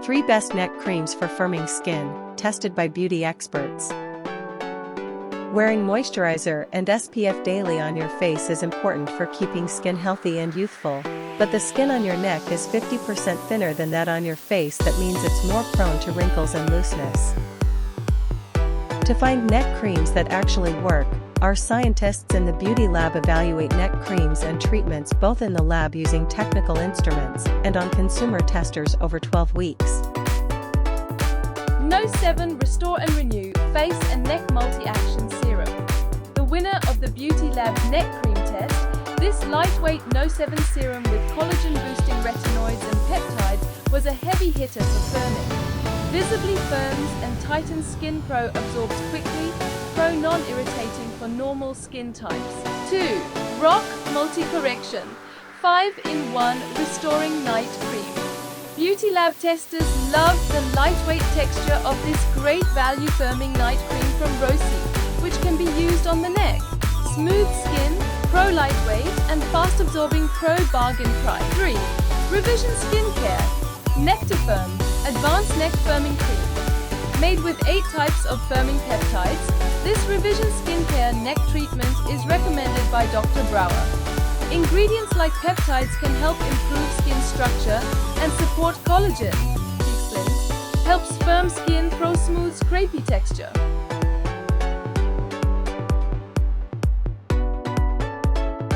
3 Best Neck Creams for Firming Skin, tested by beauty experts. Wearing moisturizer and SPF daily on your face is important for keeping skin healthy and youthful, but the skin on your neck is 50% thinner than that on your face. That means it's more prone to wrinkles and looseness. To find neck creams that actually work, our scientists in the beauty lab evaluate neck creams and treatments both in the lab using technical instruments and on consumer testers over 12 weeks. No7 Restore and Renew Face and Neck Multi-Action Serum. The winner of the Beauty Lab Neck Cream Test, this lightweight No7 serum with collagen-boosting retinoids and peptides was a heavy hitter for firming. Visibly firms and tightens Skin Pro, absorbs quickly, Pro non-irritating for normal skin types. 2. Rock Multi-Correction 5-in-1 Restoring Night Cream. Beauty Lab testers loved the lightweight texture of this great value firming night cream from Rosie, which can be used on the neck. Smooth skin, Pro lightweight, and fast absorbing Pro bargain price. 3. Revision Skincare Neck to Firm Advanced Neck Firming Cream. Made with 8 types of firming peptides, this Revision Skincare neck treatment is recommended by Dr. Brower. Ingredients like peptides can help improve skin structure and support collagen. Helps firm skin, Pro smooths crepey texture.